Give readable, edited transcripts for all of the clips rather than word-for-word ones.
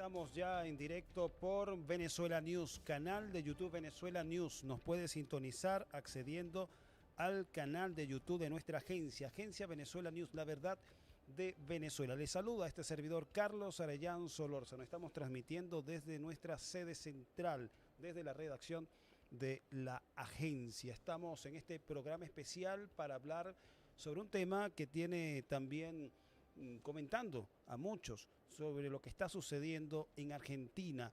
Estamos ya en directo por Venezuela News, canal de YouTube Venezuela News. Nos puede sintonizar accediendo al canal de YouTube de nuestra agencia Venezuela News, la verdad de Venezuela. Les saluda a este servidor Carlos Arellán Solórzano. Estamos transmitiendo desde nuestra sede central, desde la redacción de la agencia. Estamos en este programa especial para hablar sobre un tema que tiene también comentando a muchos sobre lo que está sucediendo en Argentina,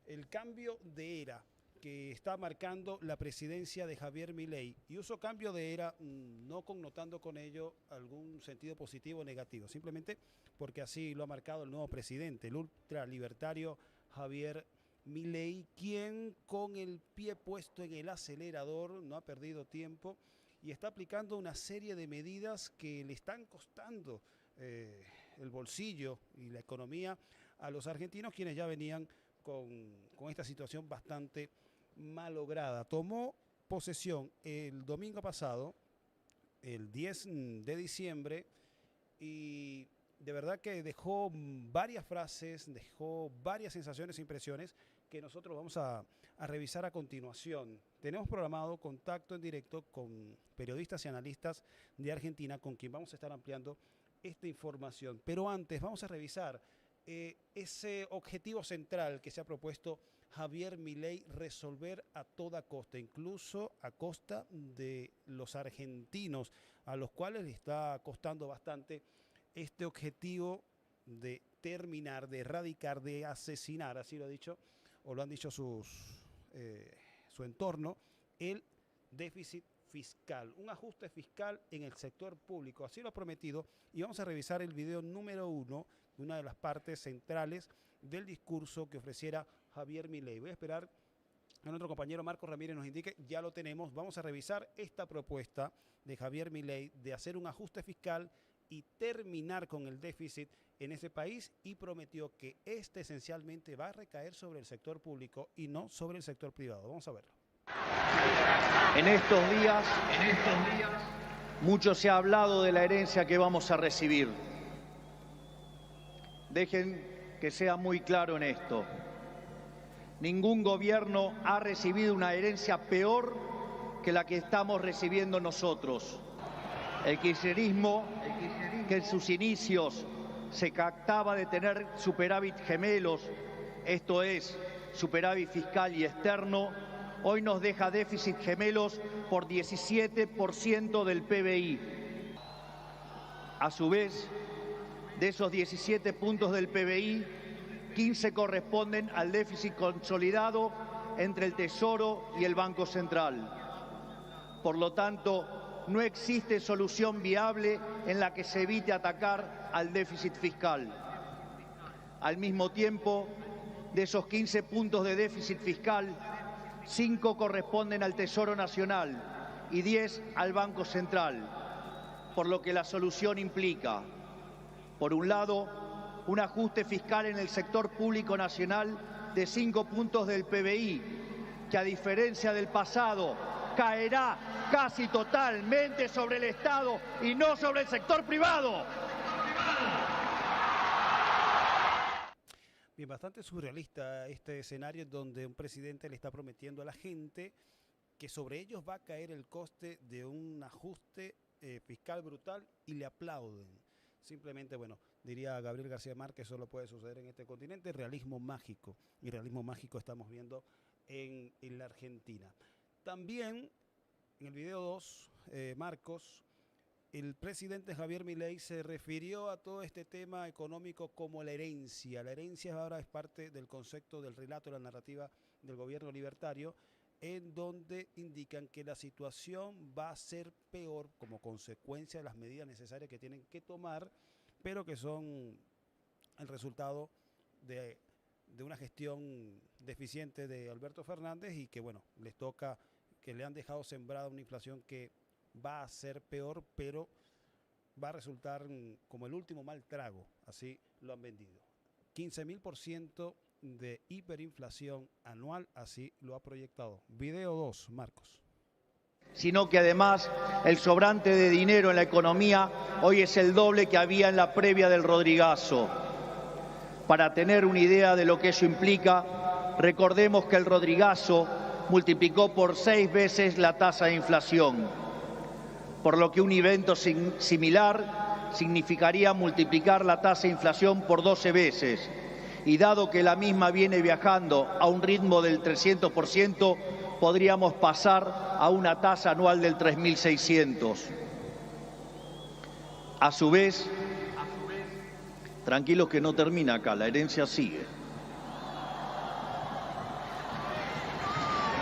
el cambio de era que está marcando la presidencia de Javier Milei. Y uso cambio de era no connotando con ello algún sentido positivo o negativo, simplemente porque así lo ha marcado el nuevo presidente, el ultralibertario Javier Milei, quien con el pie puesto en el acelerador no ha perdido tiempo y está aplicando una serie de medidas que le están costando el bolsillo y la economía a los argentinos, quienes ya venían con esta situación bastante malograda. Tomó posesión el domingo pasado, el 10 de diciembre, y de verdad que dejó varias frases, dejó varias sensaciones e impresiones que nosotros vamos a revisar a continuación. Tenemos programado contacto en directo con periodistas y analistas de Argentina, con quien vamos a estar ampliando esta información. Pero antes vamos a revisar ese objetivo central que se ha propuesto Javier Milei, resolver a toda costa, incluso a costa de los argentinos, a los cuales le está costando bastante este objetivo de terminar, de erradicar, de asesinar, así lo ha dicho, o lo han dicho su entorno, el déficit fiscal, un ajuste fiscal en el sector público, así lo ha prometido, y vamos a revisar el video número 1, una de las partes centrales del discurso que ofreciera Javier Milei. Voy a esperar a nuestro compañero Marcos Ramírez nos indique, ya lo tenemos. Vamos a revisar esta propuesta de Javier Milei de hacer un ajuste fiscal y terminar con el déficit en ese país, y prometió que este esencialmente va a recaer sobre el sector público y no sobre el sector privado. Vamos a verlo. En estos días, mucho se ha hablado de la herencia que vamos a recibir. Dejen que sea muy claro en esto. Ningún gobierno ha recibido una herencia peor que la que estamos recibiendo nosotros. El kirchnerismo, que en sus inicios se jactaba de tener superávit gemelos, esto es, superávit fiscal y externo, hoy nos deja déficit gemelos por 17% del PBI. A su vez, de esos 17 puntos del PBI, 15 corresponden al déficit consolidado entre el Tesoro y el Banco Central. Por lo tanto, no existe solución viable en la que se evite atacar al déficit fiscal. Al mismo tiempo, de esos 15 puntos de déficit fiscal, 5 corresponden al Tesoro Nacional y 10 al Banco Central, por lo que la solución implica, por un lado, un ajuste fiscal en el sector público nacional de 5 puntos del PBI, que a diferencia del pasado, caerá casi totalmente sobre el Estado y no sobre el sector privado. Bien, bastante surrealista este escenario donde un presidente le está prometiendo a la gente que sobre ellos va a caer el coste de un ajuste fiscal brutal, y le aplauden. Simplemente, bueno, diría Gabriel García Márquez, solo puede suceder en este continente, realismo mágico. Y realismo mágico estamos viendo en la Argentina. También en el video 2, Marcos, el presidente Javier Milei se refirió a todo este tema económico como la herencia. La herencia ahora es parte del concepto del relato, de la narrativa del gobierno libertario, en donde indican que la situación va a ser peor como consecuencia de las medidas necesarias que tienen que tomar, pero que son el resultado de una gestión deficiente de Alberto Fernández, y que, bueno, les toca, que le han dejado sembrada una inflación que va a ser peor, pero va a resultar como el último mal trago, así lo han vendido. 15.000% de hiperinflación anual, así lo ha proyectado. Video 2, Marcos. Sino que además el sobrante de dinero en la economía hoy es el doble que había en la previa del Rodrigazo. Para tener una idea de lo que eso implica, recordemos que el Rodrigazo multiplicó por 6 veces la tasa de inflación, por lo que un evento similar significaría multiplicar la tasa de inflación por 12 veces. Y dado que la misma viene viajando a un ritmo del 300%, podríamos pasar a una tasa anual del 3.600. A su vez, tranquilos que no termina acá, la herencia sigue.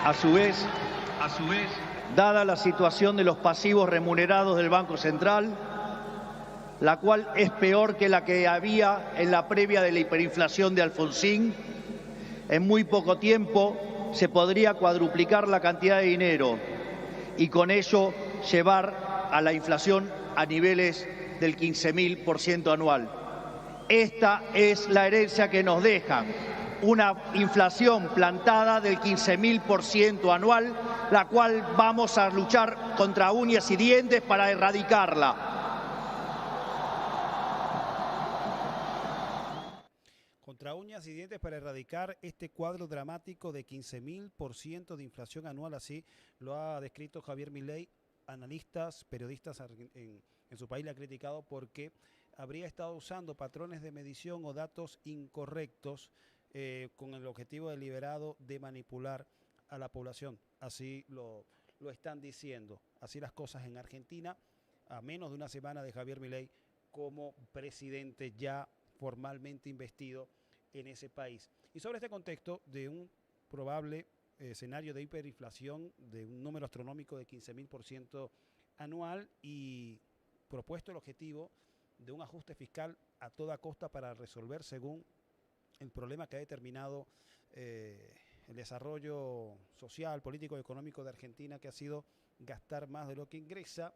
A su vez, dada la situación de los pasivos remunerados del Banco Central, la cual es peor que la que había en la previa de la hiperinflación de Alfonsín, en muy poco tiempo se podría cuadruplicar la cantidad de dinero y con ello llevar a la inflación a niveles del 15.000% anual. Esta es la herencia que nos dejan, una inflación plantada del 15.000% anual, la cual vamos a luchar contra uñas y dientes para erradicarla. Contra uñas y dientes para erradicar este cuadro dramático de 15.000% de inflación anual, así lo ha descrito Javier Milei. Analistas, periodistas en su país le han criticado porque habría estado usando patrones de medición o datos incorrectos con el objetivo deliberado de manipular a la población. Así lo están diciendo. Así las cosas en Argentina, a menos de una semana de Javier Milei como presidente ya formalmente investido en ese país. Y sobre este contexto de un probable escenario de hiperinflación de un número astronómico de 15.000% anual y propuesto el objetivo de un ajuste fiscal a toda costa para resolver, según el problema que ha determinado el desarrollo social, político y económico de Argentina, que ha sido gastar más de lo que ingresa.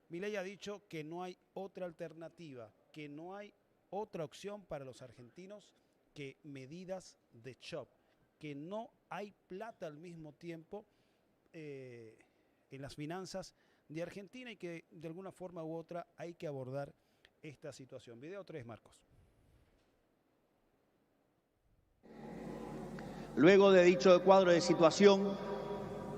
Milei ha dicho que no hay otra alternativa, que no hay otra opción para los argentinos que medidas de shock, que no hay plata al mismo tiempo en las finanzas de Argentina y que de alguna forma u otra hay que abordar esta situación. Video 3, Marcos. Luego de dicho cuadro de situación,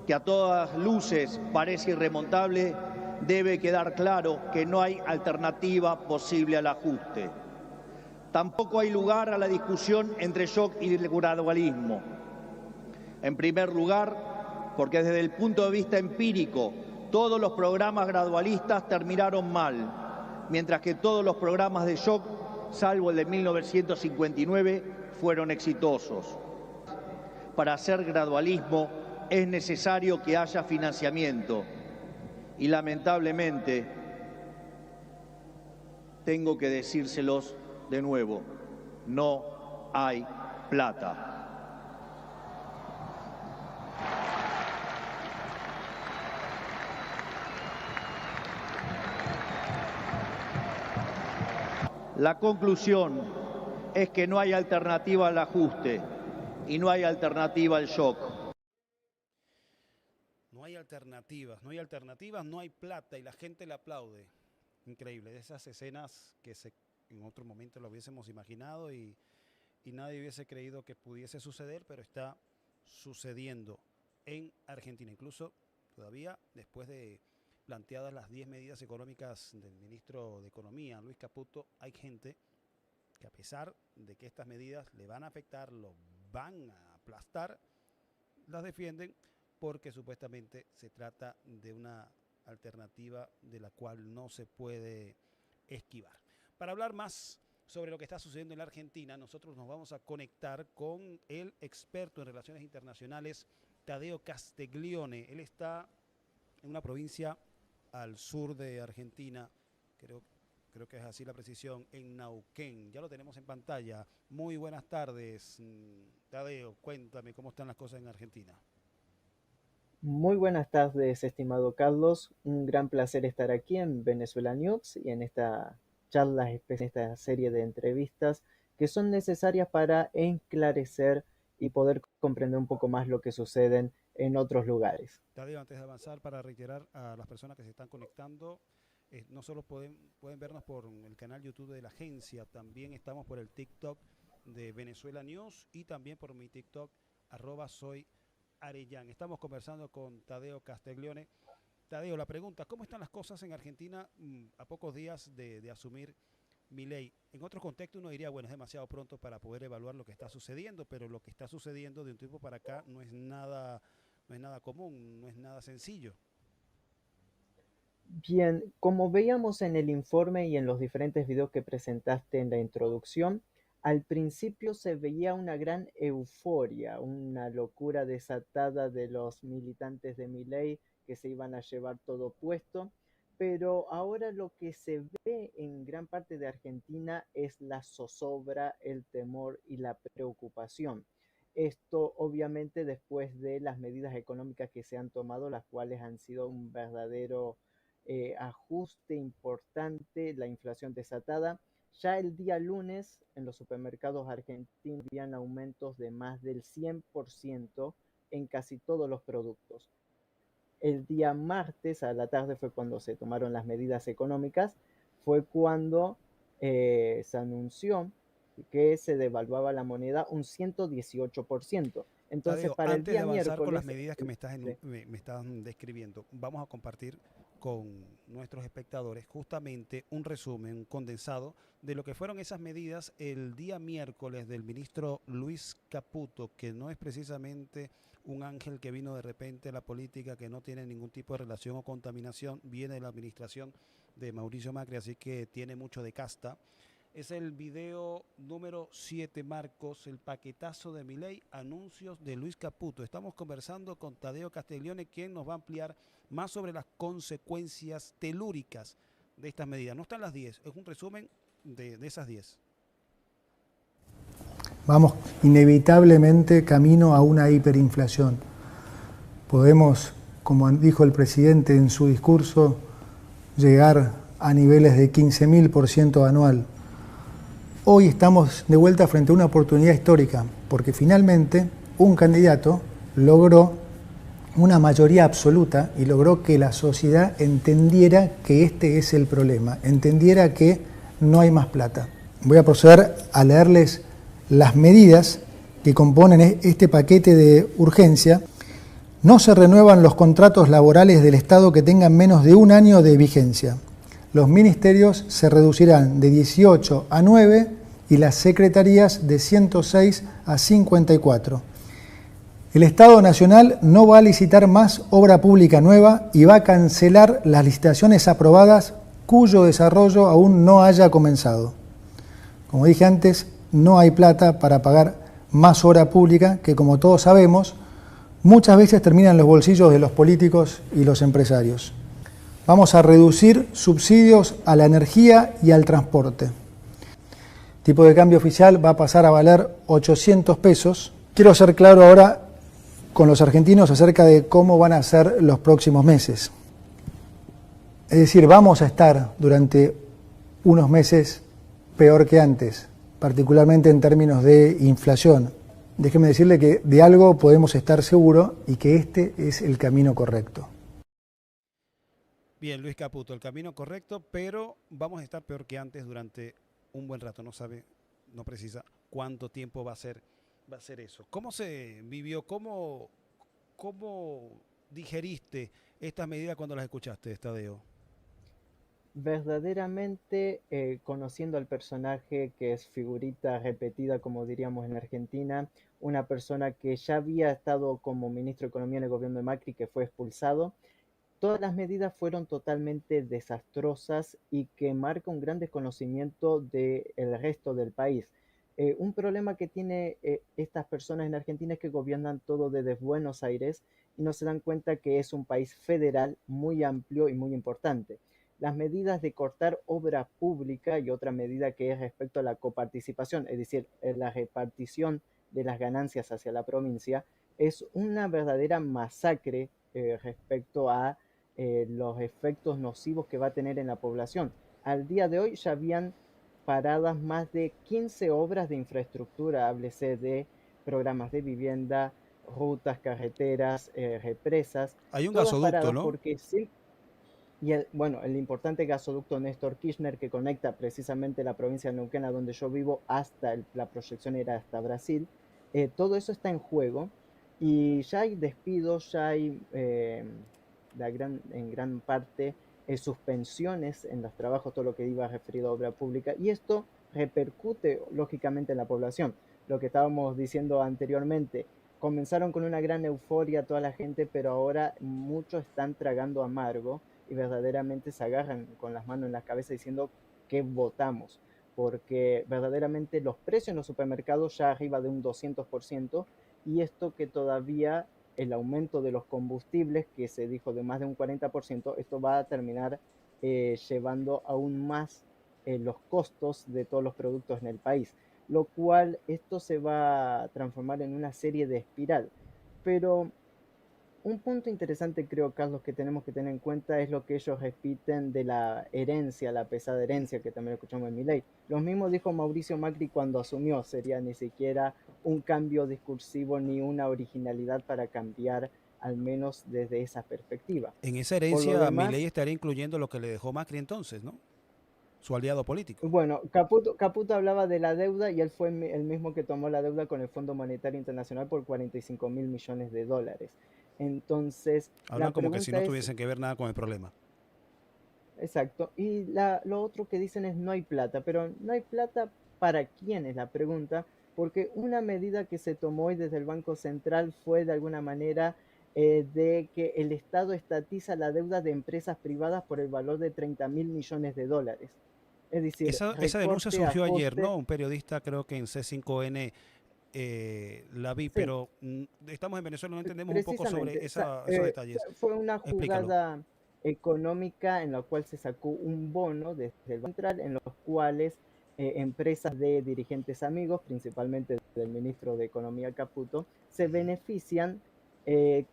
que a todas luces parece irremontable, debe quedar claro que no hay alternativa posible al ajuste. Tampoco hay lugar a la discusión entre shock y gradualismo. En primer lugar, porque desde el punto de vista empírico, todos los programas gradualistas terminaron mal, mientras que todos los programas de shock, salvo el de 1959, fueron exitosos. Para hacer gradualismo es necesario que haya financiamiento y lamentablemente tengo que decírselos de nuevo, no hay plata. La conclusión es que no hay alternativa al ajuste y no hay alternativa al shock. No hay alternativas, no hay plata y la gente le aplaude. Increíble, de esas escenas que en otro momento lo hubiésemos imaginado y nadie hubiese creído que pudiese suceder, pero está sucediendo en Argentina. Incluso todavía después de planteadas las 10 medidas económicas del ministro de Economía, Luis Caputo, hay gente que a pesar de que estas medidas le van a afectar, lo van a aplastar, las defienden porque supuestamente se trata de una alternativa de la cual no se puede esquivar. Para hablar más sobre lo que está sucediendo en la Argentina, nosotros nos vamos a conectar con el experto en relaciones internacionales, Tadeo Castiglione. Él está en una provincia al sur de Argentina, creo que es así la precisión, en Neuquén. Ya lo tenemos en pantalla. Muy buenas tardes, Tadeo. Cuéntame cómo están las cosas en Argentina. Muy buenas tardes, estimado Carlos. Un gran placer estar aquí en Venezuela News y en esta charla, en esta serie de entrevistas que son necesarias para enclarecer y poder comprender un poco más lo que sucede en otros lugares. Tadeo, antes de avanzar, para reiterar a las personas que se están conectando, no solo pueden vernos por el canal YouTube de la agencia, también estamos por el TikTok de Venezuela News y también por mi TikTok, @soy Arellán. Estamos conversando con Tadeo Castiglione. Tadeo, la pregunta, ¿cómo están las cosas en Argentina a pocos días de asumir Milei? En otro contexto uno diría, bueno, es demasiado pronto para poder evaluar lo que está sucediendo, pero lo que está sucediendo de un tiempo para acá no es nada común, no es nada sencillo. Bien, como veíamos en el informe y en los diferentes videos que presentaste en la introducción, al principio se veía una gran euforia, una locura desatada de los militantes de Milei que se iban a llevar todo puesto, pero ahora lo que se ve en gran parte de Argentina es la zozobra, el temor y la preocupación. Esto obviamente después de las medidas económicas que se han tomado, las cuales han sido un verdadero ajuste importante, la inflación desatada. Ya el día lunes en los supermercados argentinos habían aumentos de más del 100% en casi todos los productos. El día martes a la tarde fue cuando se tomaron las medidas económicas, fue cuando se anunció que se devaluaba la moneda un 118%. Entonces, Tadeo, para el antes de día avanzar con las miércoles, medidas que sí. me estás describiendo, vamos a compartir con nuestros espectadores justamente un resumen, un condensado de lo que fueron esas medidas el día miércoles del ministro Luis Caputo, que no es precisamente un ángel que vino de repente a la política, que no tiene ningún tipo de relación o contaminación, viene de la administración de Mauricio Macri, así que tiene mucho de casta. Es el video número 7, Marcos, el paquetazo de Milei, anuncios de Luis Caputo. Estamos conversando con Tadeo Castiglione, quien nos va a ampliar más sobre las consecuencias telúricas de estas medidas. No están las 10, es un resumen de esas 10. Vamos inevitablemente camino a una hiperinflación. Podemos, como dijo el presidente en su discurso, llegar a niveles de 15.000% anual. Hoy estamos de vuelta frente a una oportunidad histórica, porque finalmente un candidato logró una mayoría absoluta y logró que la sociedad entendiera que este es el problema, entendiera que no hay más plata. Voy a proceder a leerles las medidas que componen este paquete de urgencia. No se renuevan los contratos laborales del Estado que tengan menos de un año de vigencia. Los ministerios se reducirán de 18 a 9 y las secretarías de 106 a 54. El Estado Nacional no va a licitar más obra pública nueva y va a cancelar las licitaciones aprobadas cuyo desarrollo aún no haya comenzado. Como dije antes, no hay plata para pagar más obra pública que, como todos sabemos, muchas veces termina en los bolsillos de los políticos y los empresarios. Vamos a reducir subsidios a la energía y al transporte. El tipo de cambio oficial va a pasar a valer 800 pesos. Quiero ser claro ahora con los argentinos acerca de cómo van a ser los próximos meses. Es decir, vamos a estar durante unos meses peor que antes, particularmente en términos de inflación. Déjeme decirle que de algo podemos estar seguros y que este es el camino correcto. Bien, Luis Caputo, el camino correcto, pero vamos a estar peor que antes durante un buen rato. No sabe, no precisa cuánto tiempo va a ser eso. ¿Cómo se vivió? ¿Cómo digeriste estas medidas cuando las escuchaste, Tadeo? Verdaderamente, conociendo al personaje que es figurita repetida, como diríamos en Argentina, una persona que ya había estado como ministro de Economía en el gobierno de Macri, que fue expulsado, todas las medidas fueron totalmente desastrosas y que marca un gran desconocimiento del resto del país. Un problema que tiene estas personas en Argentina es que gobiernan todo desde Buenos Aires y no se dan cuenta que es un país federal muy amplio y muy importante. Las medidas de cortar obra pública y otra medida que es respecto a la coparticipación, es decir, la repartición de las ganancias hacia la provincia, es una verdadera masacre respecto a los efectos nocivos que va a tener en la población. Al día de hoy ya habían paradas más de 15 obras de infraestructura, háblese de programas de vivienda, rutas, carreteras, represas, Hay un todas gasoducto, paradas ¿no? porque sí. y el importante gasoducto Néstor Kirchner que conecta precisamente la provincia de Neuquén, a donde yo vivo, hasta la proyección era hasta Brasil. Todo eso está en juego y ya hay despidos, ya hay en gran parte suspensiones en los trabajos, todo lo que iba referido a obra pública, y esto repercute lógicamente en la población. Lo que estábamos diciendo anteriormente, comenzaron con una gran euforia toda la gente, pero ahora muchos están tragando amargo y verdaderamente se agarran con las manos en la cabeza diciendo que votamos, porque verdaderamente los precios en los supermercados ya arriba de un 200%, y esto que todavía el aumento de los combustibles, que se dijo de más de un 40%, esto va a terminar llevando aún más los costos de todos los productos en el país, lo cual esto se va a transformar en una serie de espiral. Pero un punto interesante, creo, Carlos, que tenemos que tener en cuenta es lo que ellos repiten de la herencia, la pesada herencia, que también escuchamos en Milei. Lo mismo dijo Mauricio Macri cuando asumió, sería ni siquiera un cambio discursivo ni una originalidad para cambiar, al menos desde esa perspectiva. En esa Por lo herencia, Milei demás, estaría incluyendo lo que le dejó Macri entonces, ¿no? Su aliado político. bueno, Caputo hablaba de la deuda y él fue el mismo que tomó la deuda con el Fondo Monetario Internacional por 45.000 millones de dólares. Entonces, Hablan la como que si pregunta no es, tuviesen que ver nada con el problema. exacto, y lo otro que dicen es no hay plata, pero no hay plata para quién es la pregunta, porque una medida que se tomó hoy desde el Banco Central fue de alguna manera de que el Estado estatiza la deuda de empresas privadas por el valor de 30.000 millones de dólares. Es decir, Esa denuncia recorte, surgió ayer, ajuste. ¿no? Un periodista, creo que en C5N la vi, Sí, pero estamos en Venezuela, no entendemos un poco sobre precisamente. esos detalles. Fue una Explícalo. jugada económica en la cual se sacó un bono desde el Banco Central, en los cuales empresas de dirigentes amigos, principalmente del ministro de Economía Caputo, se benefician eh,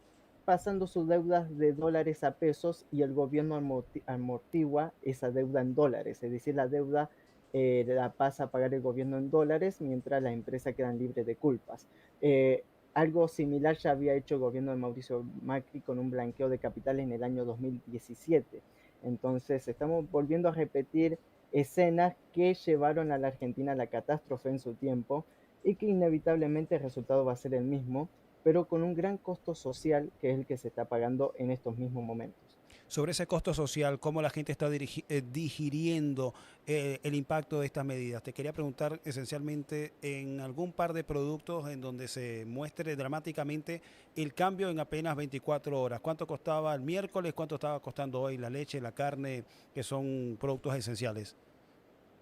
pasando sus deudas de dólares a pesos, y el gobierno amortigua esa deuda en dólares, es decir, la deuda la pasa a pagar el gobierno en dólares mientras las empresas quedan libres de culpas. Eh, Algo similar ya había hecho el gobierno de Mauricio Macri con un blanqueo de capitales en el año 2017. Entonces estamos volviendo a repetir escenas que llevaron a la Argentina a la catástrofe en su tiempo, y que inevitablemente el resultado va a ser el mismo, pero con un gran costo social que es el que se está pagando en estos mismos momentos. Sobre ese costo social, cómo la gente está digiriendo el impacto de estas medidas. Te quería preguntar esencialmente en algún par de productos en donde se muestre dramáticamente el cambio en apenas 24 horas. ¿Cuánto costaba el miércoles? ¿Cuánto estaba costando hoy la leche, la carne, que son productos esenciales?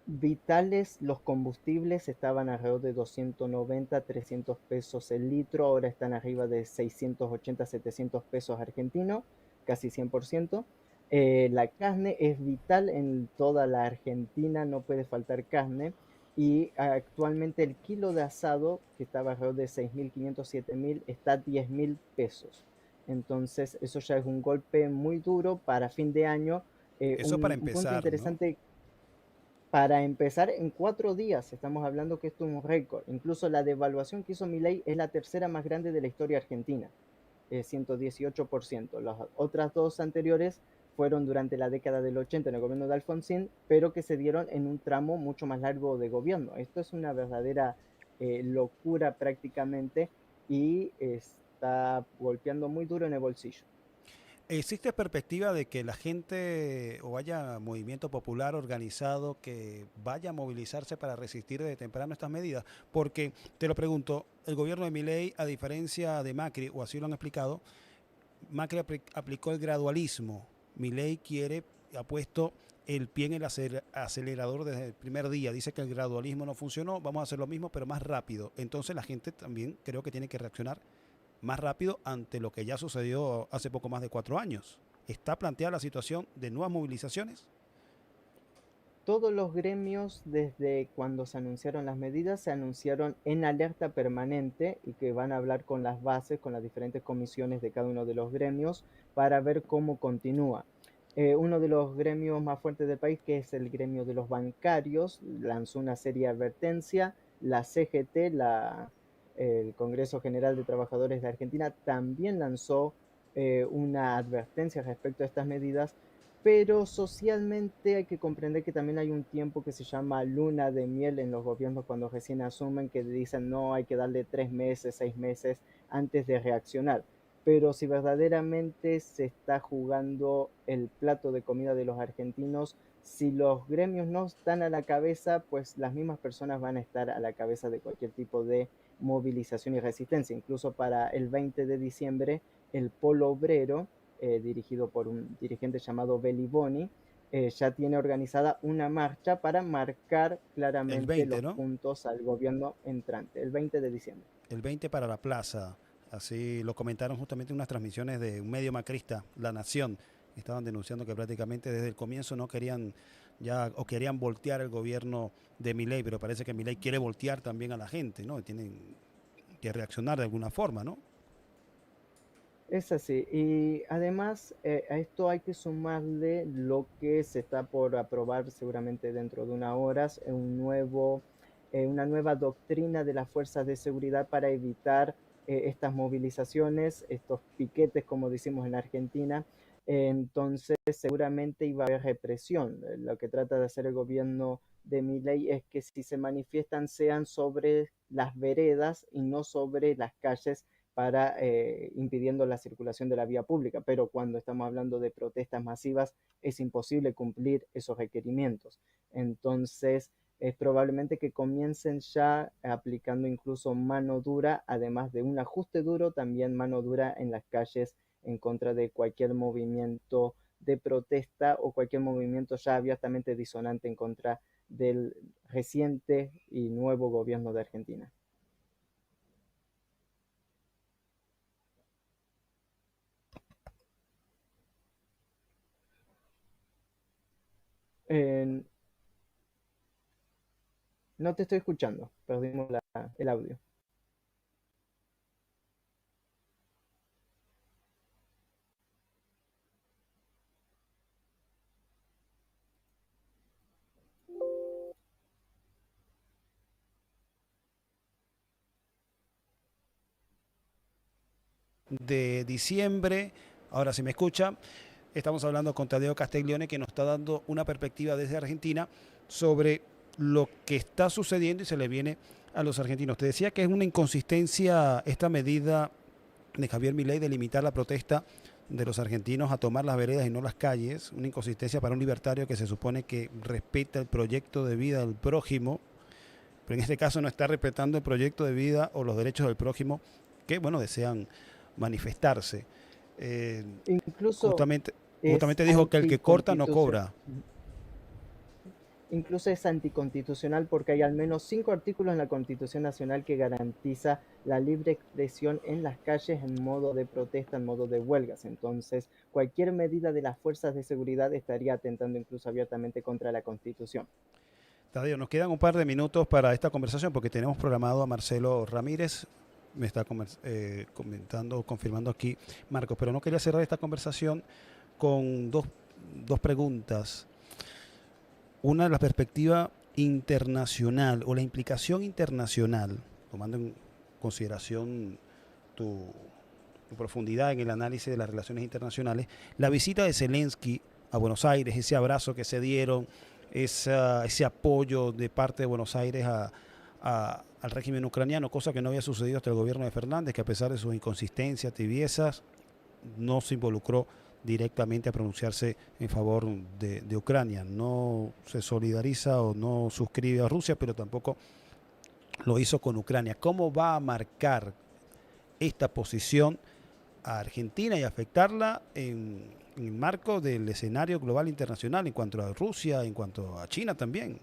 Vitales, los combustibles estaban alrededor de 290, 300 pesos el litro, ahora están arriba de 680, 700 pesos argentinos, casi 100%. La carne es vital en toda la Argentina, no puede faltar carne, y actualmente el kilo de asado, que estaba alrededor de 6.500, 7.000, está a 10.000 pesos. Entonces eso ya es un golpe muy duro para fin de año. Eso para Un punto empezar, ¿no? interesante para empezar, en 4 días estamos hablando que esto es un récord. Incluso la devaluación que hizo Milei es la tercera más grande de la historia argentina, 118%. Las otras dos anteriores fueron durante la década del 80 en el gobierno de Alfonsín, pero que se dieron en un tramo mucho más largo de gobierno. Esto es una verdadera locura prácticamente, y está golpeando muy duro en el bolsillo. ¿Existe perspectiva de que la gente o haya movimiento popular organizado que vaya a movilizarse para resistir de temprano estas medidas? Porque, te lo pregunto, el gobierno de Milei, a diferencia de Macri, o así lo han explicado, Macri aplicó el gradualismo. Milei ha puesto el pie en el acelerador desde el primer día. Dice que el gradualismo no funcionó, vamos a hacer lo mismo, pero más rápido. Entonces la gente también creo que tiene que reaccionar más rápido ante lo que ya sucedió hace poco más de 4 años. ¿Está planteada la situación de nuevas movilizaciones? Todos los gremios, desde cuando se anunciaron las medidas, se anunciaron en alerta permanente, y que van a hablar con las bases, con las diferentes comisiones de cada uno de los gremios, para ver cómo continúa. Uno de los gremios más fuertes del país, que es el gremio de los bancarios, lanzó una serie de advertencia. La CGT, el Congreso General de Trabajadores de Argentina, también lanzó una advertencia respecto a estas medidas, pero socialmente hay que comprender que también hay un tiempo que se llama luna de miel en los gobiernos cuando recién asumen, que dicen no, hay que darle 3 meses, 6 meses antes de reaccionar. Pero si verdaderamente se está jugando el plato de comida de los argentinos, si los gremios no están a la cabeza, pues las mismas personas van a estar a la cabeza de cualquier tipo de movilización y resistencia. Incluso para el 20 de diciembre, el Polo Obrero, dirigido por un dirigente llamado Beliboni, ya tiene organizada una marcha para marcar El claramente 20, los ¿no? puntos al gobierno entrante, el 20 de diciembre. El 20 para la plaza. Así lo comentaron justamente en unas transmisiones de un medio macrista, La Nación. Estaban denunciando que prácticamente desde el comienzo no querían ya o querían voltear el gobierno de Milei, pero parece que Milei quiere voltear también a la gente, ¿no? Tienen que reaccionar de alguna forma, ¿no? Es así. Y además a esto hay que sumarle lo que se está por aprobar seguramente dentro de unas horas, una nueva doctrina de las fuerzas de seguridad para evitar estas movilizaciones, estos piquetes, como decimos en Argentina. Entonces seguramente iba a haber represión. Lo que trata de hacer el gobierno de Milei es que si se manifiestan sean sobre las veredas y no sobre las calles para impidiendo la circulación de la vía pública, pero cuando estamos hablando de protestas masivas es imposible cumplir esos requerimientos. Entonces, es probablemente que comiencen ya aplicando incluso mano dura, además de un ajuste duro, también mano dura en las calles en contra de cualquier movimiento de protesta o cualquier movimiento ya abiertamente disonante en contra del reciente y nuevo gobierno de Argentina. En, No te estoy escuchando, perdimos el audio. De diciembre, ahora si me escucha, estamos hablando con Tadeo Castiglione, que nos está dando una perspectiva desde Argentina sobre lo que está sucediendo y se le viene a los argentinos. Te decía que es una inconsistencia esta medida de Javier Milei de limitar la protesta de los argentinos a tomar las veredas y no las calles, una inconsistencia para un libertario que se supone que respeta el proyecto de vida del prójimo, pero en este caso no está respetando el proyecto de vida o los derechos del prójimo que, bueno, desean manifestarse. Eh, Incluso justamente, es justamente dijo que el que corta no anticonstitucional. cobra. Incluso es anticonstitucional porque hay al menos 5 artículos en la Constitución Nacional que garantiza la libre expresión en las calles en modo de protesta, en modo de huelgas. Entonces, cualquier medida de las fuerzas de seguridad estaría atentando incluso abiertamente contra la Constitución. Tadeo, nos quedan un par de minutos para esta conversación porque tenemos programado a Marcelo Ramírez. Me está comentando, confirmando aquí Marcos, pero no quería cerrar esta conversación con dos preguntas. Una de la perspectiva internacional o la implicación internacional, tomando en consideración tu profundidad en el análisis de las relaciones internacionales, la visita de Zelensky a Buenos Aires, ese abrazo que se dieron, ese apoyo de parte de Buenos Aires al régimen ucraniano, cosa que no había sucedido hasta el gobierno de Fernández, que a pesar de sus inconsistencias, tibiezas, no se involucró directamente a pronunciarse en favor de Ucrania. No se solidariza o no suscribe a Rusia, pero tampoco lo hizo con Ucrania. ¿Cómo va a marcar esta posición a Argentina y afectarla en el marco del escenario global internacional en cuanto a Rusia, en cuanto a China también?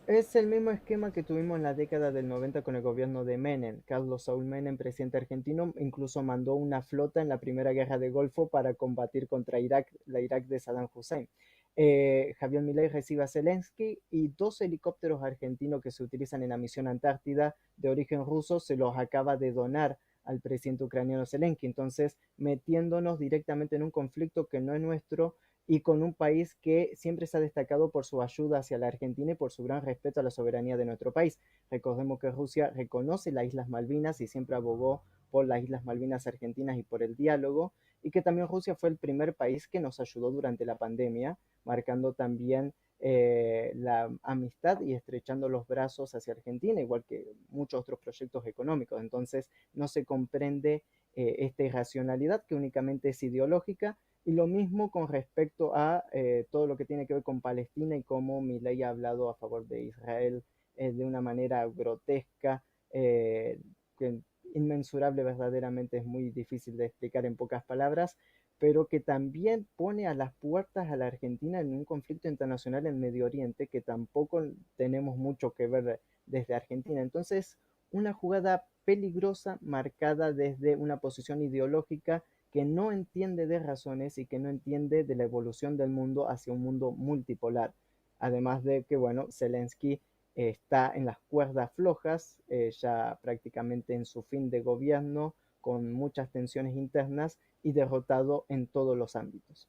Es el mismo esquema que tuvimos en la década del 90 con el gobierno de Menem. Carlos Saúl Menem, presidente argentino, incluso mandó una flota en la Primera Guerra del Golfo para combatir contra Irak, la Irak de Saddam Hussein. Javier Milei recibe a Zelensky y 2 helicópteros argentinos que se utilizan en la misión Antártida de origen ruso se los acaba de donar al presidente ucraniano Zelensky. Entonces, metiéndonos directamente en un conflicto que no es nuestro y con un país que siempre se ha destacado por su ayuda hacia la Argentina y por su gran respeto a la soberanía de nuestro país. Recordemos que Rusia reconoce las Islas Malvinas y siempre abogó por las Islas Malvinas argentinas y por el diálogo. y que también Rusia fue el primer país que nos ayudó durante la pandemia, marcando también la amistad y estrechando los brazos hacia Argentina, igual que muchos otros proyectos económicos. Entonces no se comprende esta irracionalidad que únicamente es ideológica, y lo mismo con respecto a todo lo que tiene que ver con Palestina y cómo Milei ha hablado a favor de Israel de una manera grotesca, que inmensurable verdaderamente, es muy difícil de explicar en pocas palabras, pero que también pone a las puertas a la Argentina en un conflicto internacional en Medio Oriente que tampoco tenemos mucho que ver desde Argentina. Entonces, una jugada peligrosa marcada desde una posición ideológica que no entiende de razones y que no entiende de la evolución del mundo hacia un mundo multipolar. Además de que, bueno, Zelensky está en las cuerdas flojas, ya prácticamente en su fin de gobierno, con muchas tensiones internas y derrotado en todos los ámbitos.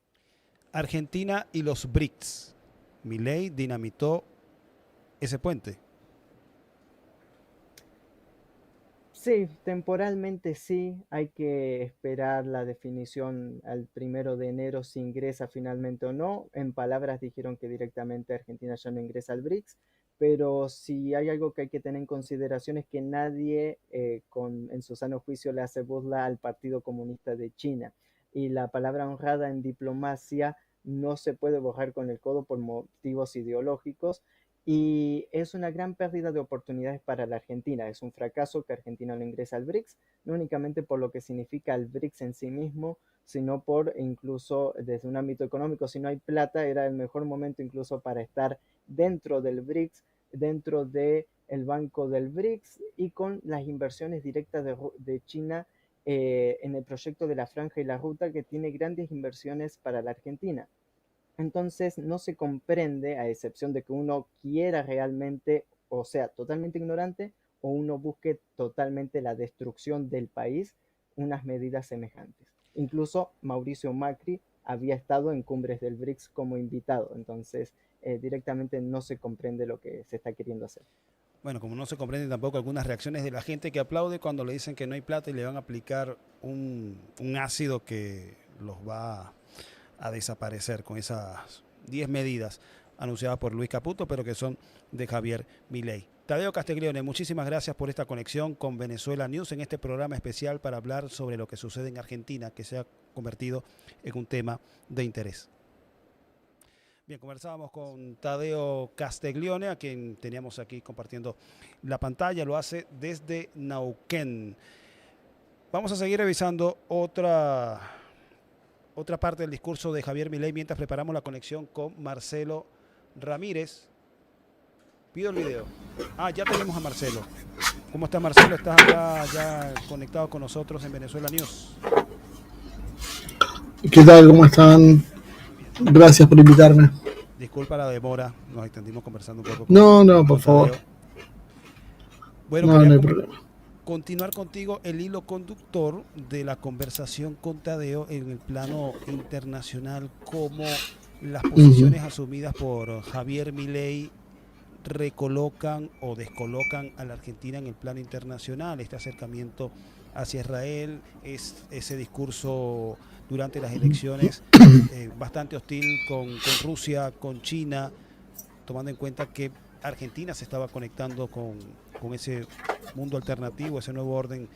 Argentina y los BRICS. Milei dinamitó ese puente. Sí, temporalmente sí, hay que esperar la definición al 1 de enero si ingresa finalmente o no. En palabras dijeron que directamente Argentina ya no ingresa al BRICS, pero si hay algo que hay que tener en consideración es que nadie en su sano juicio le hace burla al Partido Comunista de China. Y la palabra honrada en diplomacia no se puede borrar con el codo por motivos ideológicos. Y es una gran pérdida de oportunidades para la Argentina. Es un fracaso que Argentina no ingresa al BRICS, no únicamente por lo que significa el BRICS en sí mismo, sino por incluso desde un ámbito económico. Si no hay plata, era el mejor momento incluso para estar dentro del BRICS, dentro del banco del BRICS y con las inversiones directas de China en el proyecto de la Franja y la Ruta, que tiene grandes inversiones para la Argentina. Entonces no se comprende, a excepción de que uno quiera realmente, o sea, totalmente ignorante, o uno busque totalmente la destrucción del país, unas medidas semejantes. Incluso Mauricio Macri había estado en cumbres del BRICS como invitado, entonces directamente no se comprende lo que se está queriendo hacer. Bueno, como no se comprenden tampoco algunas reacciones de la gente que aplaude cuando le dicen que no hay plata y le van a aplicar un ácido que los va a desaparecer con esas 10 medidas anunciadas por Luis Caputo, pero que son de Javier Milei. Tadeo Castiglione, muchísimas gracias por esta conexión con Venezuela News en este programa especial para hablar sobre lo que sucede en Argentina, que se ha convertido en un tema de interés. Bien, conversábamos con Tadeo Castiglione, a quien teníamos aquí compartiendo la pantalla, lo hace desde Neuquén. Vamos a seguir revisando otra parte del discurso de Javier Milei mientras preparamos la conexión con Marcelo Ramírez. Pido el video. Ya tenemos a Marcelo. ¿Cómo está Marcelo? ¿Estás acá ya conectado con nosotros en Venezuela News? ¿Qué tal? ¿Cómo están? Gracias por invitarme. Disculpa la demora, nos extendimos conversando un poco. No, por favor. Bueno, no hay problema. Continuar contigo el hilo conductor de la conversación con Tadeo en el plano internacional, cómo las posiciones asumidas por Javier Milei recolocan o descolocan a la Argentina en el plano internacional, este acercamiento hacia Israel, ese discurso durante las elecciones bastante hostil con Rusia, con China, tomando en cuenta que Argentina se estaba conectando con ese mundo alternativo, ese nuevo orden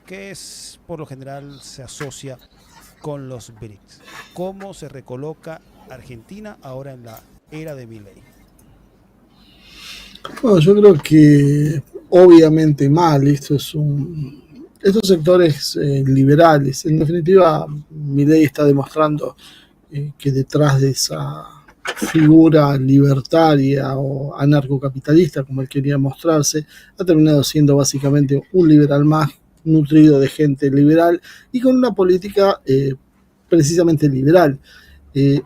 que es por lo general se asocia con los BRICS. ¿Cómo se recoloca Argentina ahora en la era de Milei? Bueno, yo creo que obviamente mal. Estos sectores liberales, en definitiva, Milei está demostrando que detrás de esa figura libertaria o anarcocapitalista, como él quería mostrarse, ha terminado siendo básicamente un liberal más nutrido de gente liberal y con una política precisamente liberal.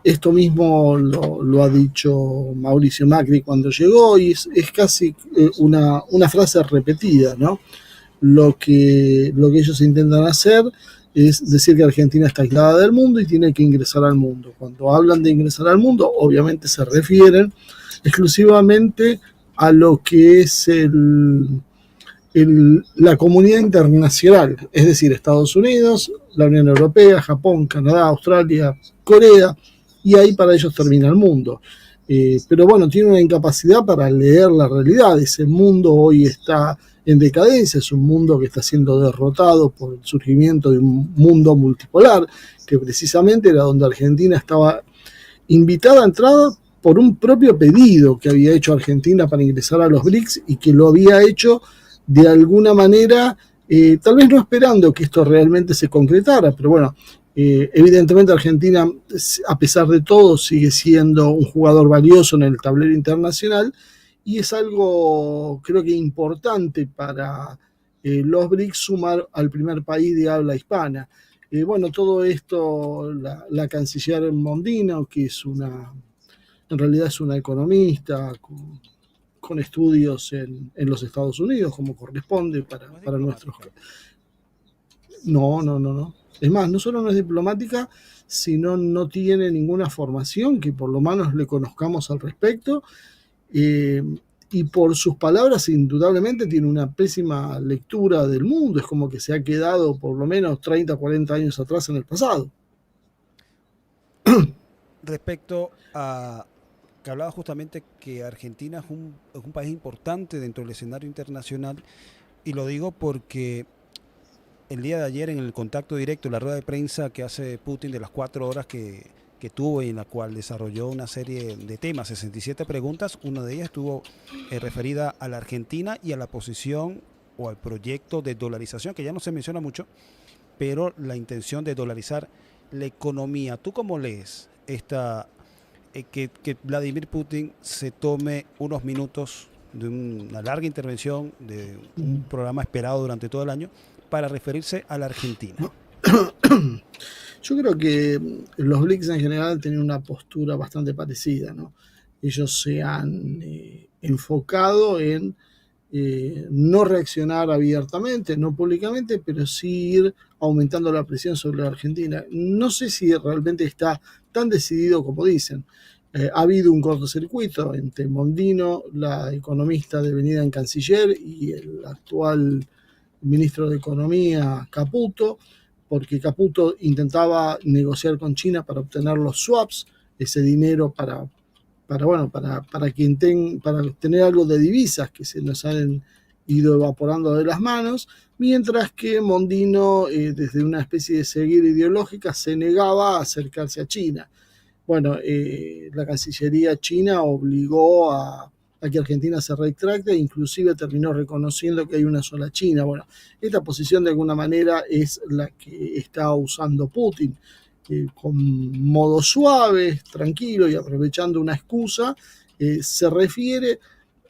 Esto mismo lo ha dicho Mauricio Macri cuando llegó y es casi una frase repetida, ¿no? Lo que ellos intentan hacer es decir que Argentina está aislada del mundo y tiene que ingresar al mundo. Cuando hablan de ingresar al mundo, obviamente se refieren exclusivamente a lo que es la comunidad internacional, es decir, Estados Unidos, la Unión Europea, Japón, Canadá, Australia, Corea, y ahí para ellos termina el mundo. Pero bueno, tiene una incapacidad para leer la realidad. Ese mundo hoy está en decadencia, es un mundo que está siendo derrotado por el surgimiento de un mundo multipolar, que precisamente era donde Argentina estaba invitada a entrar por un propio pedido que había hecho Argentina para ingresar a los BRICS y que lo había hecho de alguna manera, tal vez no esperando que esto realmente se concretara, pero bueno, evidentemente Argentina, a pesar de todo, sigue siendo un jugador valioso en el tablero internacional y es algo, creo que importante para los BRICS sumar al primer país de habla hispana. Bueno, todo esto, la canciller Mondino, que en realidad es una economista con estudios en los Estados Unidos, como corresponde para nuestros... No. Es más, no solo no es diplomática, sino no tiene ninguna formación que por lo menos le conozcamos al respecto. Y por sus palabras, indudablemente tiene una pésima lectura del mundo. Es como que se ha quedado por lo menos 30, 40 años atrás en el pasado. Respecto a que hablaba justamente que Argentina es un país importante dentro del escenario internacional, y lo digo porque el día de ayer en el contacto directo, la rueda de prensa que hace Putin de las 4 horas que tuvo y en la cual desarrolló una serie de temas, 67 preguntas, una de ellas estuvo referida a la Argentina y a la posición o al proyecto de dolarización, que ya no se menciona mucho, pero la intención de dolarizar la economía. ¿Tú cómo lees que Vladimir Putin se tome unos minutos de una larga intervención, de un programa esperado durante todo el año, para referirse a la Argentina? Yo creo que los BRICS en general tienen una postura bastante parecida, ¿no? Ellos se han enfocado en no reaccionar abiertamente, no públicamente, pero sí ir aumentando la presión sobre la Argentina. No sé si realmente está tan decidido como dicen. Ha habido un cortocircuito entre Mondino, la economista devenida en canciller, y el actual ministro de Economía, Caputo, porque Caputo intentaba negociar con China para obtener los swaps, ese dinero para tener algo de divisas que se nos han ido evaporando de las manos, mientras que Mondino, desde una especie de ceguera ideológica, se negaba a acercarse a China. Bueno, la Cancillería china obligó a que Argentina se retracte e inclusive terminó reconociendo que hay una sola China. Bueno, esta posición de alguna manera es la que está usando Putin, con modo suave, tranquilo y aprovechando una excusa, se refiere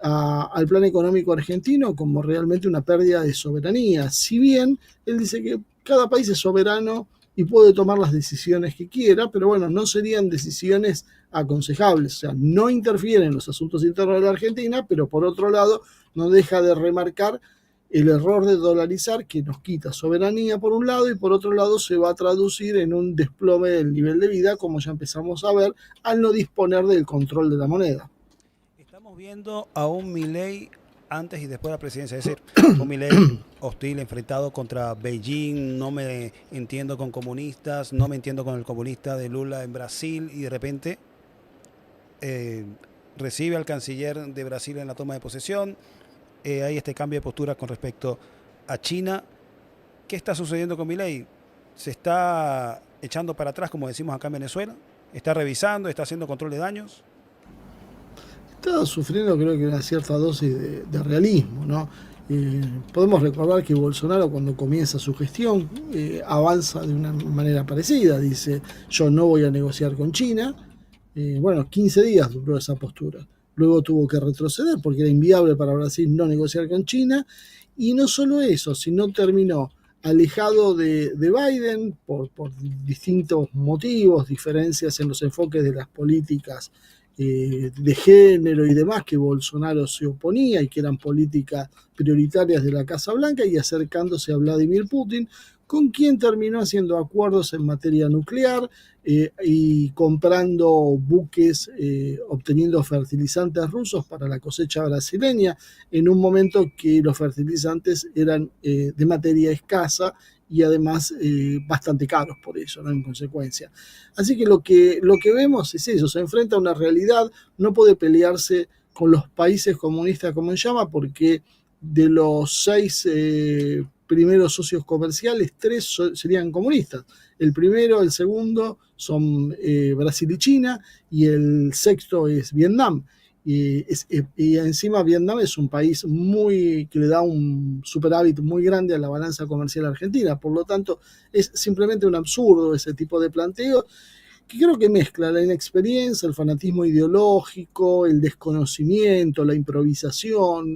al plan económico argentino como realmente una pérdida de soberanía. Si bien él dice que cada país es soberano y puede tomar las decisiones que quiera, pero bueno, no serían decisiones aconsejables, o sea, no interfiere en los asuntos internos de la Argentina, pero por otro lado no deja de remarcar el error de dolarizar, que nos quita soberanía por un lado y por otro lado se va a traducir en un desplome del nivel de vida, como ya empezamos a ver, al no disponer del control de la moneda. Estamos viendo a un Milei antes y después de la presidencia, es decir, un Milei hostil, enfrentado contra Beijing, no me entiendo con comunistas, no me entiendo con el comunista de Lula en Brasil, y de repente recibe al canciller de Brasil en la toma de posesión. Hay este cambio de postura con respecto a China. ¿Qué está sucediendo con Milei? ¿Se está echando para atrás, como decimos acá en Venezuela? ¿Está revisando, está haciendo control de daños? Está sufriendo, creo que, una cierta dosis de realismo, ¿no? Podemos recordar que Bolsonaro, cuando comienza su gestión, avanza de una manera parecida. Dice, yo no voy a negociar con China. 15 días duró esa postura. Luego tuvo que retroceder porque era inviable para Brasil no negociar con China. Y no solo eso, sino terminó alejado de Biden por distintos motivos, diferencias en los enfoques de las políticas de género y demás, que Bolsonaro se oponía y que eran políticas prioritarias de la Casa Blanca, y acercándose a Vladimir Putin con quien terminó haciendo acuerdos en materia nuclear y comprando buques, obteniendo fertilizantes rusos para la cosecha brasileña, en un momento que los fertilizantes eran de materia escasa y además bastante caros por eso, ¿no? En consecuencia. Así que lo que vemos es eso, se enfrenta a una realidad, no puede pelearse con los países comunistas como se llama, porque de los 6 primeros socios comerciales, 3 serían comunistas. El primero, el segundo son Brasil y China, y el sexto es Vietnam. Y encima Vietnam es un país que le da un superávit muy grande a la balanza comercial argentina. Por lo tanto, es simplemente un absurdo ese tipo de planteo, que creo que mezcla la inexperiencia, el fanatismo ideológico, el desconocimiento, la improvisación.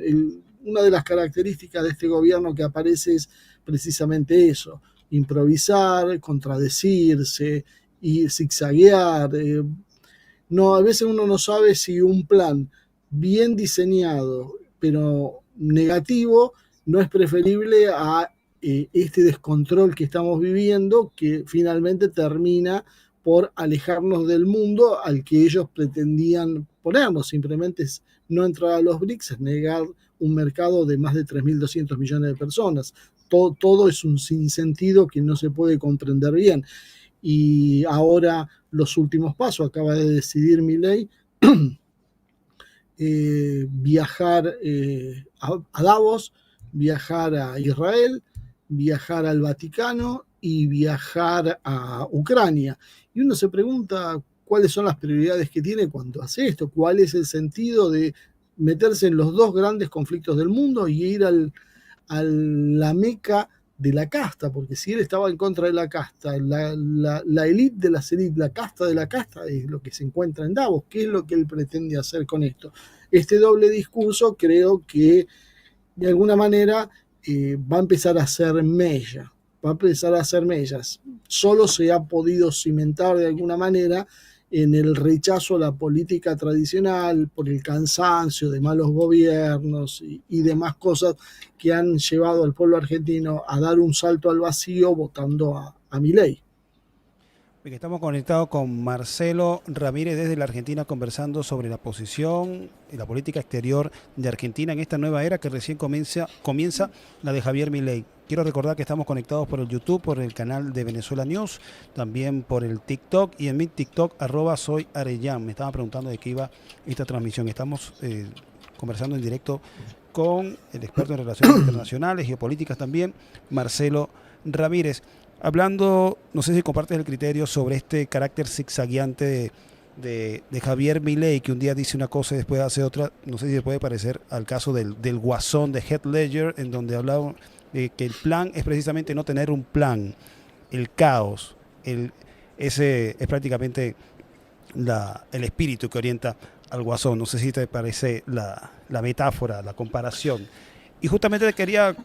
Una de las características de este gobierno que aparece es precisamente eso: improvisar, contradecirse y zigzaguear. A veces uno no sabe si un plan bien diseñado, pero negativo, no es preferible a este descontrol que estamos viviendo, que finalmente termina por alejarnos del mundo al que ellos pretendían ponernos. Simplemente es no entrar a los BRICS, es negar un mercado de más de 3.200 millones de personas. Todo es un sinsentido que no se puede comprender bien. Y ahora los últimos pasos, acaba de decidir Milei viajar a Davos, viajar a Israel, viajar al Vaticano y viajar a Ucrania. Y uno se pregunta cuáles son las prioridades que tiene cuando hace esto, cuál es el sentido de meterse en los 2 grandes conflictos del mundo y ir a la meca de la casta, porque si él estaba en contra de la casta, la élite de las élites, la casta de la casta, es lo que se encuentra en Davos. ¿Qué es lo que él pretende hacer con esto? Este doble discurso creo que de alguna manera va a empezar a hacer mella, Solo se ha podido cimentar de alguna manera en el rechazo a la política tradicional por el cansancio de malos gobiernos y demás cosas que han llevado al pueblo argentino a dar un salto al vacío votando a Milei. Estamos conectados con Marcelo Ramírez desde la Argentina, conversando sobre la posición y la política exterior de Argentina en esta nueva era que recién comienza la de Javier Milei. Quiero recordar que estamos conectados por el YouTube, por el canal de Venezuela News, también por el TikTok, y en mi TikTok @soyarellán. Me estaban preguntando de qué iba esta transmisión. Estamos conversando en directo con el experto en relaciones internacionales, geopolíticas también, Marcelo Ramírez. Hablando, no sé si compartes el criterio sobre este carácter zigzagueante de Javier Milei, que un día dice una cosa y después hace otra. No sé si se puede parecer al caso del Guasón de Heath Ledger, en donde hablaba de que el plan es precisamente no tener un plan, el caos. Ese es prácticamente el espíritu que orienta al Guasón. No sé si te parece la metáfora, la comparación. Y justamente te quería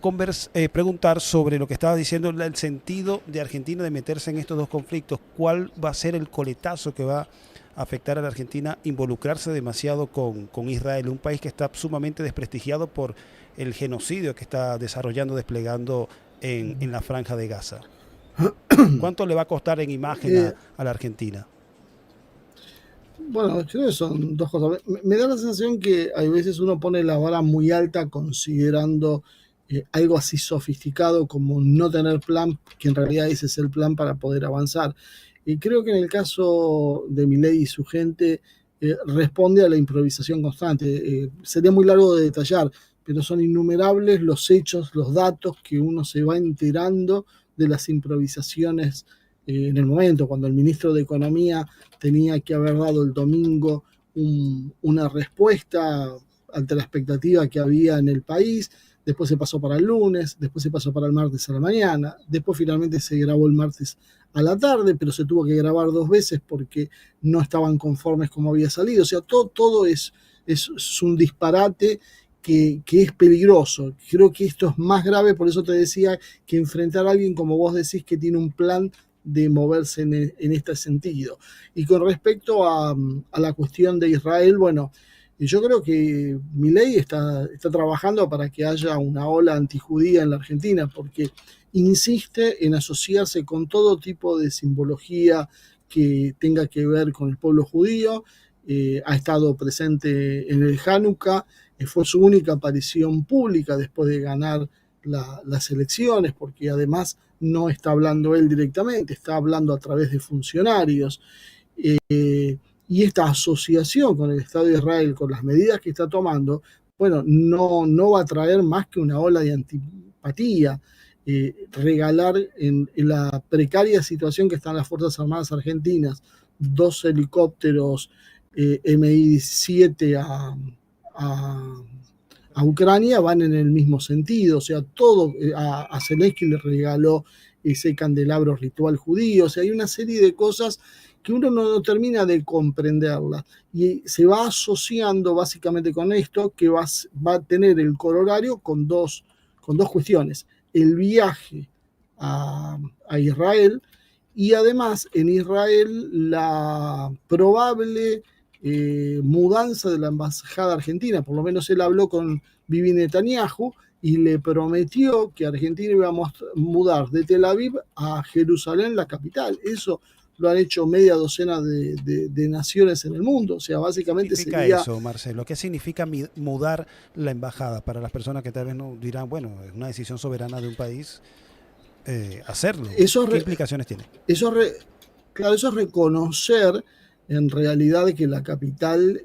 preguntar sobre lo que estaba diciendo, el sentido de Argentina de meterse en estos 2 conflictos. ¿Cuál va a ser el coletazo que va a afectar a la Argentina involucrarse demasiado con Israel, un país que está sumamente desprestigiado por el genocidio que está desplegando en la Franja de Gaza? ¿Cuánto le va a costar en imagen a la Argentina? Bueno, creo que son 2 cosas. Me da la sensación que hay veces uno pone la vara muy alta considerando algo así sofisticado como no tener plan, que en realidad ese es el plan para poder avanzar. Y creo que en el caso de Milei y su gente responde a la improvisación constante. Sería muy largo de detallar, pero son innumerables los hechos, los datos que uno se va enterando de las improvisaciones en el momento, cuando el ministro de Economía tenía que haber dado el domingo una respuesta ante la expectativa que había en el país. Después se pasó para el lunes, después se pasó para el martes a la mañana, después finalmente se grabó el martes a la tarde, pero se tuvo que grabar 2 veces porque no estaban conformes como había salido. O sea, todo es un disparate que es peligroso. Creo que esto es más grave, por eso te decía que enfrentar a alguien, como vos decís, que tiene un plan de moverse en este sentido. Y con respecto a la cuestión de Israel, bueno, Y yo creo que Milei está trabajando para que haya una ola antijudía en la Argentina, porque insiste en asociarse con todo tipo de simbología que tenga que ver con el pueblo judío. Ha estado presente en el Hanukkah, fue su única aparición pública después de ganar las elecciones, porque además no está hablando él directamente, está hablando a través de funcionarios. Y esta asociación con el Estado de Israel, con las medidas que está tomando, bueno, no va a traer más que una ola de antipatía. Regalar en la precaria situación que están las Fuerzas Armadas Argentinas 2 helicópteros Mi-17 a Ucrania van en el mismo sentido, o sea, todo a Zelensky le regaló ese candelabro ritual judío, o sea, hay una serie de cosas que uno no termina de comprenderlas y se va asociando básicamente con esto, que va a tener el corolario con dos cuestiones: el viaje a Israel, y además en Israel la probable mudanza de la embajada argentina. Por lo menos él habló con Bibi Netanyahu y le prometió que Argentina iba a mudar de Tel Aviv a Jerusalén, la capital. Eso lo han hecho media docena de naciones en el mundo. O sea, básicamente ¿Qué significa sería eso, Marcelo? ¿Qué significa mudar la embajada? Para las personas que tal vez no dirán, bueno, es una decisión soberana de un país hacerlo. ¿Qué implicaciones tiene? Claro, eso es reconocer en realidad que la capital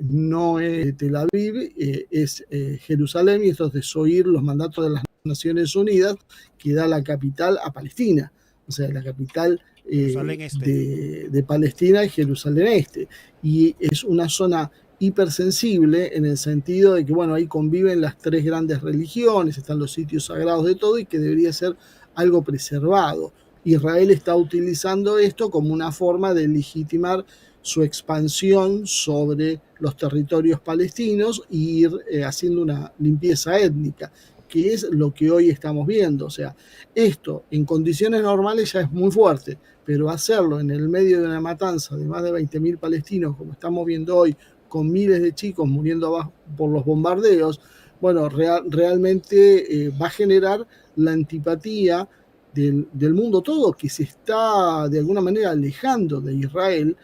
no es Tel Aviv, es Jerusalén, y esto es desoír los mandatos de las Naciones Unidas que da la capital a Palestina. O sea, la capital de Palestina es Jerusalén Este, y es una zona hipersensible en el sentido de que, bueno, ahí conviven las 3 grandes religiones, están los sitios sagrados de todo, y que debería ser algo preservado. Israel está utilizando esto como una forma de legitimar su expansión sobre los territorios palestinos e ir haciendo una limpieza étnica, que es lo que hoy estamos viendo. O sea, esto en condiciones normales ya es muy fuerte, pero hacerlo en el medio de una matanza de más de 20.000 palestinos, como estamos viendo hoy, con miles de chicos muriendo abajo por los bombardeos, bueno, realmente va a generar la antipatía del mundo todo, que se está de alguna manera alejando de Israel,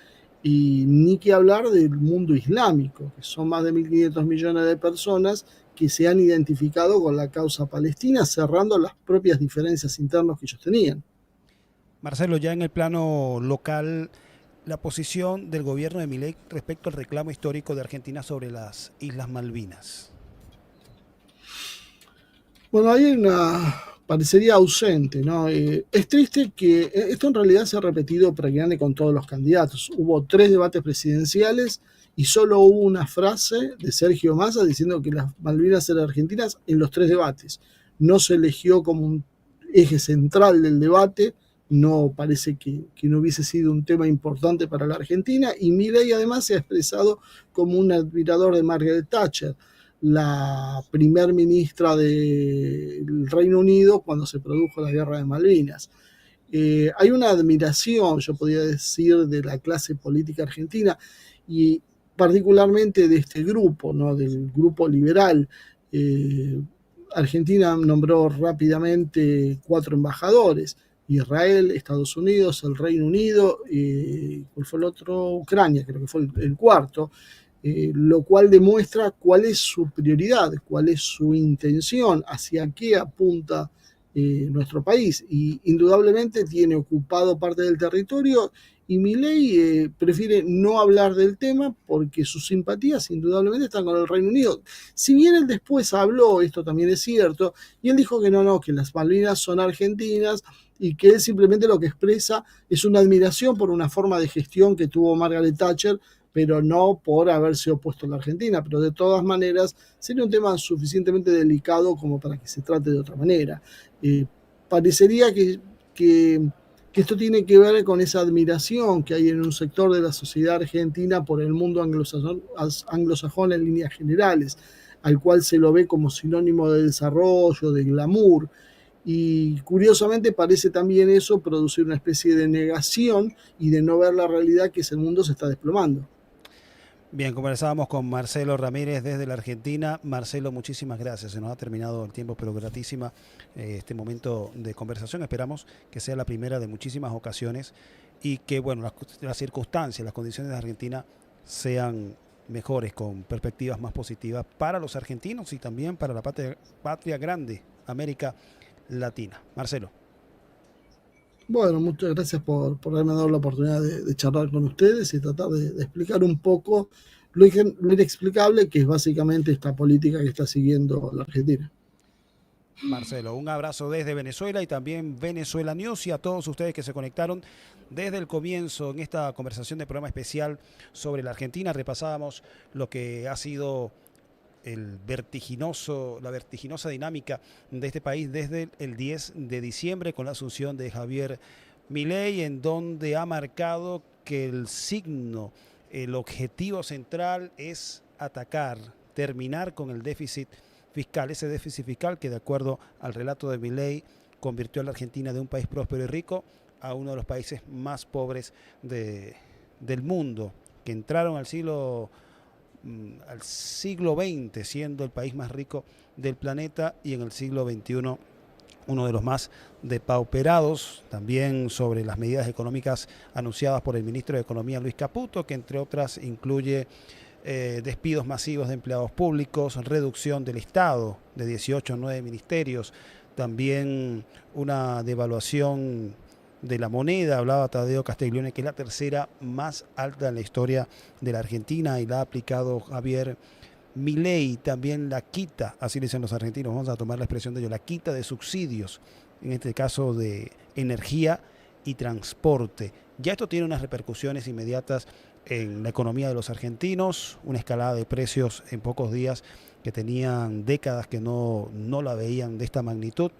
y ni que hablar del mundo islámico, que son más de 1.500 millones de personas que se han identificado con la causa palestina, cerrando las propias diferencias internas que ellos tenían. Marcelo, ya en el plano local, la posición del gobierno de Milei respecto al reclamo histórico de Argentina sobre las Islas Malvinas. Bueno, hay parecería ausente, ¿no? Es triste que esto en realidad se ha repetido prácticamente con todos los candidatos. Hubo 3 debates presidenciales y solo hubo una frase de Sergio Massa diciendo que las Malvinas eran argentinas en los 3 debates. No se eligió como un eje central del debate, no parece que no hubiese sido un tema importante para la Argentina, y Milei además se ha expresado como un admirador de Margaret Thatcher, la primer ministra del Reino Unido cuando se produjo la guerra de Malvinas. Hay una admiración, yo podría decir, de la clase política argentina, y particularmente de este grupo, ¿no? Del grupo liberal. Argentina nombró rápidamente 4 embajadores: Israel, Estados Unidos, el Reino Unido, ¿cuál fue el otro? Ucrania, creo que fue el cuarto. Lo cual demuestra cuál es su prioridad, cuál es su intención, hacia qué apunta nuestro país. Y indudablemente tiene ocupado parte del territorio, y Milei prefiere no hablar del tema porque sus simpatías indudablemente están con el Reino Unido. Si bien él después habló, esto también es cierto, y él dijo que no, que las Malvinas son argentinas, y que él simplemente lo que expresa es una admiración por una forma de gestión que tuvo Margaret Thatcher, pero no por haberse opuesto a la Argentina. Pero de todas maneras sería un tema suficientemente delicado como para que se trate de otra manera. Parecería que esto tiene que ver con esa admiración que hay en un sector de la sociedad argentina por el mundo anglosajón en líneas generales, al cual se lo ve como sinónimo de desarrollo, de glamour. Y curiosamente parece también eso producir una especie de negación y de no ver la realidad, que es el mundo se está desplomando. Bien, conversábamos con Marcelo Ramírez desde la Argentina. Marcelo, muchísimas gracias. Se nos ha terminado el tiempo, pero gratísima este momento de conversación. Esperamos que sea la primera de muchísimas ocasiones y que, bueno, las circunstancias, las condiciones de Argentina sean mejores, con perspectivas más positivas para los argentinos y también para la patria grande, América Latina. Marcelo. Bueno, muchas gracias por haberme dado la oportunidad de charlar con ustedes y tratar de explicar un poco lo inexplicable, que es básicamente esta política que está siguiendo la Argentina. Marcelo, un abrazo desde Venezuela y también Venezuela News, y a todos ustedes que se conectaron desde el comienzo en esta conversación de programa especial sobre la Argentina. Repasábamos lo que ha sido la vertiginosa dinámica de este país desde el 10 de diciembre con la asunción de Javier Milei, en donde ha marcado que el objetivo central es terminar con el déficit fiscal, ese déficit fiscal que, de acuerdo al relato de Milei, convirtió a la Argentina de un país próspero y rico a uno de los países más pobres del mundo, que entraron al siglo XX siendo el país más rico del planeta y en el siglo XXI uno de los más depauperados. También sobre las medidas económicas anunciadas por el ministro de Economía, Luis Caputo, que entre otras incluye despidos masivos de empleados públicos, reducción del Estado de 18 a 9 ministerios, también una devaluación de la moneda. Hablaba Tadeo Castiglione, que es la tercera más alta en la historia de la Argentina, y la ha aplicado Javier Milei. También la quita, así le dicen los argentinos, vamos a tomar la expresión de ellos, la quita de subsidios, en este caso de energía y transporte. Ya esto tiene unas repercusiones inmediatas en la economía de los argentinos, una escalada de precios en pocos días que tenían décadas que no la veían de esta magnitud.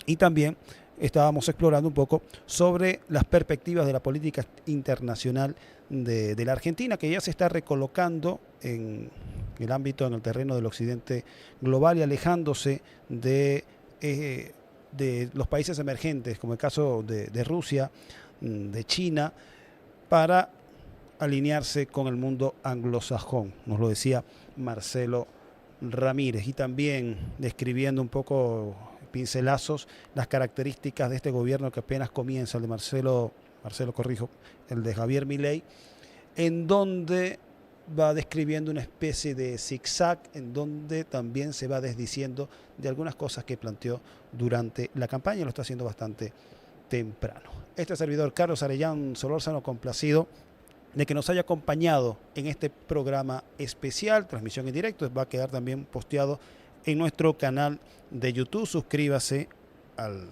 Y también estábamos explorando un poco sobre las perspectivas de la política internacional de la Argentina, que ya se está recolocando en el ámbito, en el terreno del occidente global y alejándose de los países emergentes, como el caso de Rusia, de China, para alinearse con el mundo anglosajón. Nos lo decía Marcelo Ramírez, y también describiendo un poco, pincelazos, las características de este gobierno que apenas comienza, el de el de Javier Milei, en donde va describiendo una especie de zigzag, en donde también se va desdiciendo de algunas cosas que planteó durante la campaña, y lo está haciendo bastante temprano. Este servidor, Carlos Arellán Solórzano, complacido de que nos haya acompañado en este programa especial, transmisión en directo. Va a quedar también posteado en nuestro canal de YouTube. Suscríbase al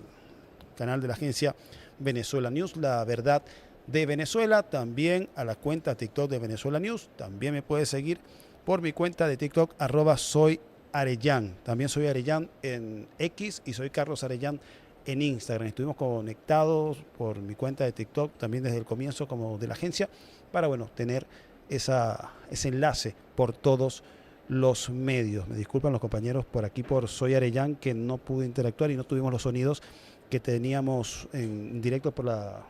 canal de la agencia Venezuela News, La Verdad de Venezuela, también a la cuenta TikTok de Venezuela News. También me puede seguir por mi cuenta de TikTok, @soyarellán. También soy Arellán en X y soy Carlos Arellán en Instagram. Estuvimos conectados por mi cuenta de TikTok también desde el comienzo, como de la agencia, para, bueno, tener ese enlace por todos los medios. Me disculpan los compañeros por aquí, por Soy Arellán, que no pude interactuar y no tuvimos los sonidos que teníamos en directo por la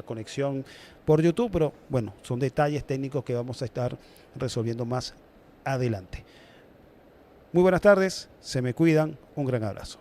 conexión por YouTube, pero bueno, son detalles técnicos que vamos a estar resolviendo más adelante. Muy buenas tardes, se me cuidan, un gran abrazo.